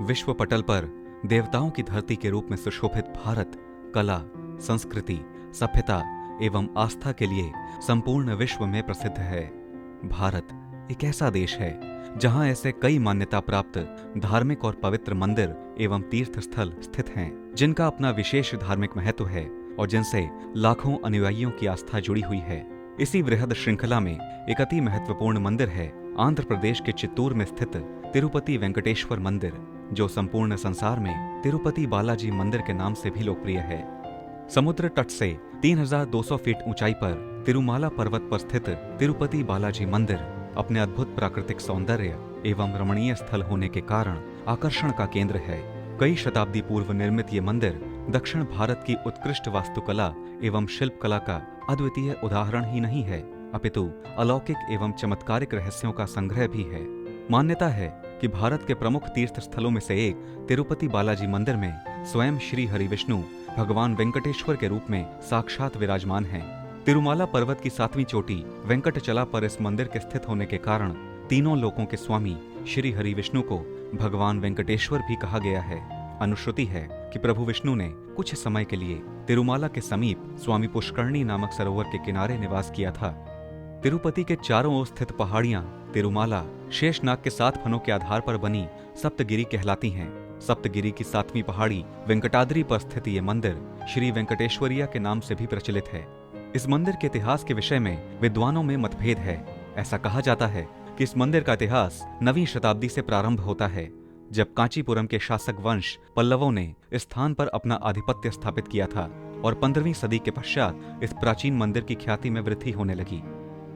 विश्व पटल पर देवताओं की धरती के रूप में सुशोभित भारत कला, संस्कृति, सभ्यता एवं आस्था के लिए संपूर्ण विश्व में प्रसिद्ध है। भारत एक ऐसा देश है जहां ऐसे कई मान्यता प्राप्त धार्मिक और पवित्र मंदिर एवं तीर्थ स्थल स्थित हैं, जिनका अपना विशेष धार्मिक महत्व है और जिनसे लाखों अनुयायियों की आस्था जुड़ी हुई है। इसी वृहद श्रृंखला में एक अति महत्वपूर्ण मंदिर है आंध्र प्रदेश के चित्तूर में स्थित तिरुपति वेंकटेश्वर मंदिर, जो संपूर्ण संसार में तिरुपति बालाजी मंदिर के नाम से भी लोकप्रिय है। समुद्र तट से 3200 फीट ऊंचाई पर तिरुमाला पर्वत पर स्थित तिरुपति बालाजी मंदिर अपने अद्भुत प्राकृतिक सौंदर्य एवं रमणीय स्थल होने के कारण आकर्षण का केंद्र है। कई शताब्दी पूर्व निर्मित ये मंदिर दक्षिण भारत की उत्कृष्ट वास्तुकला एवं शिल्प कला का अद्वितीय उदाहरण ही नहीं है, अपितु अलौकिक एवं चमत्कारिक रहस्यों का संग्रह भी है। मान्यता है कि भारत के प्रमुख तीर्थ स्थलों में से एक तिरुपति बालाजी मंदिर में स्वयं श्री हरि विष्णु भगवान वेंकटेश्वर के रूप में साक्षात विराजमान हैं। तिरुमाला पर्वत की 7वीं चोटी वेंकटचला पर इस मंदिर के स्थित होने के कारण तीनों लोकों के स्वामी श्री हरि विष्णु को भगवान वेंकटेश्वर भी कहा गया है। अनुश्रुति है कि प्रभु विष्णु ने कुछ समय के लिए तिरुमाला के समीप स्वामी पुष्करणी नामक सरोवर के किनारे निवास किया था। तिरुपति के चारों ओर स्थित पहाड़ियां तिरुमाला शेषनाग के 7 फनों के आधार पर बनी सप्तगिरी कहलाती हैं। सप्तगिरी की 7वीं पहाड़ी वेंकटाद्रि पर स्थित ये मंदिर श्री वेंकटेश्वरिया के नाम से भी प्रचलित है। इस मंदिर के इतिहास के विषय में विद्वानों में मतभेद है। ऐसा कहा जाता है कि इस मंदिर का इतिहास 9वीं शताब्दी से प्रारंभ होता है, जब कांचीपुरम के शासक वंश पल्लवों ने इस स्थान पर अपना आधिपत्य स्थापित किया था और 15वीं सदी के पश्चात इस प्राचीन मंदिर की ख्याति में वृद्धि होने लगी।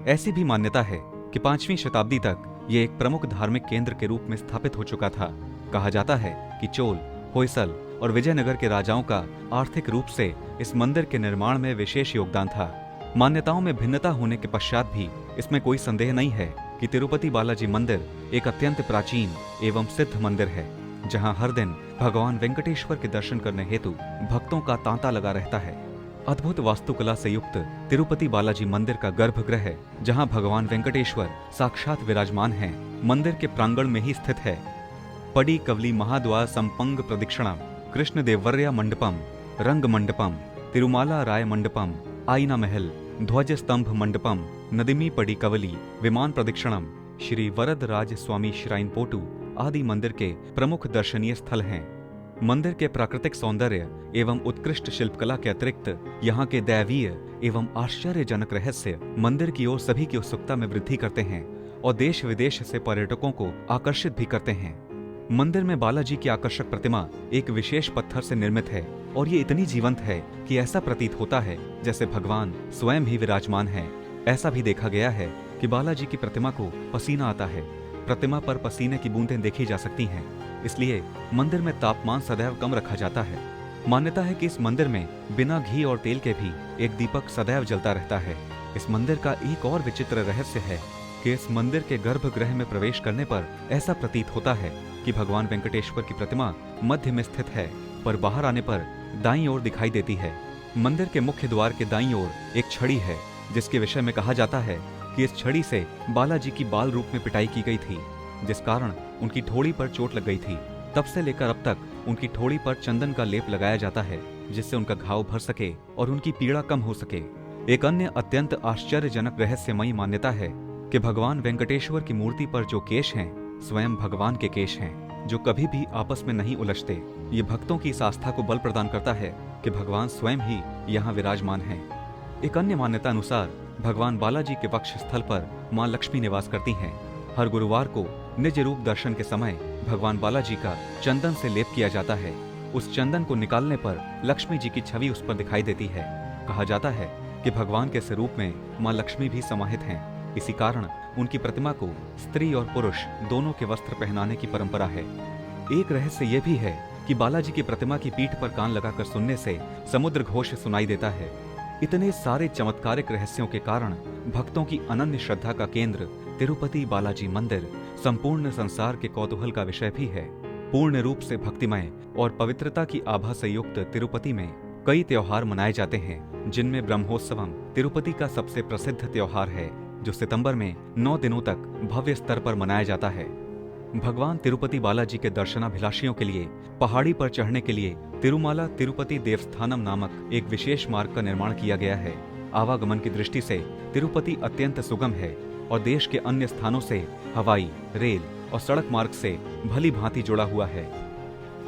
ऐसी भी मान्यता है कि 5वीं शताब्दी तक ये एक प्रमुख धार्मिक केंद्र के रूप में स्थापित हो चुका था। कहा जाता है कि चोल, होयसल और विजयनगर के राजाओं का आर्थिक रूप से इस मंदिर के निर्माण में विशेष योगदान था। मान्यताओं में भिन्नता होने के पश्चात भी इसमें कोई संदेह नहीं है कि तिरुपति बालाजी मंदिर एक अत्यंत प्राचीन एवं सिद्ध मंदिर है, जहां हर दिन भगवान वेंकटेश्वर के दर्शन करने हेतु भक्तों का तांता लगा रहता है। अद्भुत वास्तुकला से युक्त तिरुपति बालाजी मंदिर का गर्भगृह, जहां भगवान वेंकटेश्वर साक्षात विराजमान हैं, मंदिर के प्रांगण में ही स्थित है। पडी कवली महाद्वार संपंग प्रदक्षिणम, कृष्ण देवर्या मंडपम, रंग मंडपम, तिरुमाला राय मंडपम, आईना महल, ध्वज स्तंभ मंडपम, नदिमी पडी कवली, विमान प्रदक्षिणम, श्री वरद राज स्वामी श्राइन पोटू आदि मंदिर के प्रमुख दर्शनीय स्थल हैं। मंदिर के प्राकृतिक सौंदर्य एवं उत्कृष्ट शिल्पकला के अतिरिक्त यहाँ के दैवीय एवं आश्चर्यजनक रहस्य मंदिर की ओर सभी की उत्सुकता में वृद्धि करते हैं और देश विदेश से पर्यटकों को आकर्षित भी करते हैं। मंदिर में बालाजी की आकर्षक प्रतिमा एक विशेष पत्थर से निर्मित है और ये इतनी जीवंत है कि ऐसा प्रतीत होता है जैसे भगवान स्वयं ही विराजमान है। ऐसा भी देखा गया है कि बालाजी की प्रतिमा को पसीना आता है। प्रतिमा पर पसीने की बूंदें देखी जा सकती हैं, इसलिए मंदिर में तापमान सदैव कम रखा जाता है। मान्यता है कि इस मंदिर में बिना घी और तेल के भी एक दीपक सदैव जलता रहता है। इस मंदिर का एक और विचित्र रहस्य है कि इस मंदिर के गर्भगृह में प्रवेश करने पर ऐसा प्रतीत होता है कि भगवान वेंकटेश्वर की प्रतिमा मध्य में स्थित है, पर बाहर आने पर दाईं ओर दिखाई देती है। मंदिर के मुख्य द्वार के दाईं ओर एक छड़ी है, जिसके विषय में कहा जाता है कि इस छड़ी से बालाजी की बाल रूप में पिटाई की गई थी, जिस कारण उनकी ठोड़ी पर चोट लग गई थी। तब से लेकर अब तक उनकी ठोड़ी पर चंदन का लेप लगाया जाता है, जिससे उनका घाव भर सके और उनकी पीड़ा कम हो सके। एक अन्य अत्यंत आश्चर्यजनक रहस्यमयी मान्यता है कि भगवान वेंकटेश्वर की मूर्ति पर जो केश हैं, स्वयं भगवान के केश हैं, जो कभी भी आपस में नहीं उलझते। ये भक्तों की इस आस्था को बल प्रदान करता है कि भगवान स्वयं ही यहाँ विराजमान हैं। एक अन्य मान्यता अनुसार भगवान बालाजी के वक्ष स्थल पर मां लक्ष्मी निवास करती हैं। हर गुरुवार को निज रूप दर्शन के समय भगवान बालाजी का चंदन से लेप किया जाता है। उस चंदन को निकालने पर लक्ष्मी जी की छवि उस पर दिखाई देती है। कहा जाता है कि भगवान के स्वरूप में मां लक्ष्मी भी समाहित हैं। इसी कारण उनकी प्रतिमा को स्त्री और पुरुष दोनों के वस्त्र पहनाने की परंपरा है। एक रहस्य यह भी है कि बालाजी की प्रतिमा की पीठ पर कान लगाकर सुनने से समुद्र घोष सुनाई देता है। इतने सारे चमत्कारिक रहस्यों के कारण भक्तों की अनन्य श्रद्धा का केंद्र तिरुपति बालाजी मंदिर संपूर्ण संसार के कौतूहल का विषय भी है। पूर्ण रूप से भक्तिमय और पवित्रता की आभा से युक्त तिरुपति में कई त्योहार मनाए जाते हैं, जिनमें ब्रह्मोत्सवम तिरुपति का सबसे प्रसिद्ध त्योहार है, जो सितंबर में 9 दिनों तक भव्य स्तर पर मनाया जाता है। भगवान तिरुपति बालाजी के दर्शनाभिलाषियों के लिए पहाड़ी पर चढ़ने के लिए तिरुमाला तिरुपति देवस्थानम नामक एक विशेष मार्ग का निर्माण किया गया है। आवागमन की दृष्टि से तिरुपति अत्यंत सुगम है और देश के अन्य स्थानों से हवाई, रेल और सड़क मार्ग से भली भांति जुड़ा हुआ है।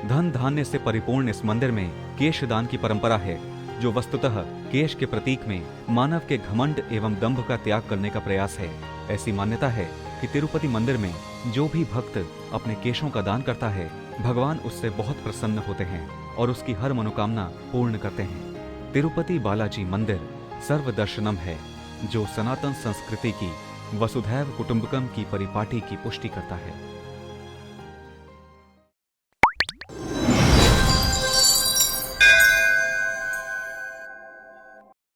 धन धान्य से परिपूर्ण इस मंदिर में केशदान की परंपरा है, जो वस्तुतः केश के प्रतीक में मानव के घमंड एवं दंभ का त्याग करने का प्रयास है। ऐसी मान्यता है कि तिरुपति मंदिर में जो भी भक्त अपने केशों का दान करता है, भगवान उससे बहुत प्रसन्न होते हैं और उसकी हर मनोकामना पूर्ण करते हैं। तिरुपति बालाजी मंदिर सर्वदर्शनम है, जो सनातन संस्कृति की वसुधैव कुटुंबकम की परिपाटी की पुष्टि करता है।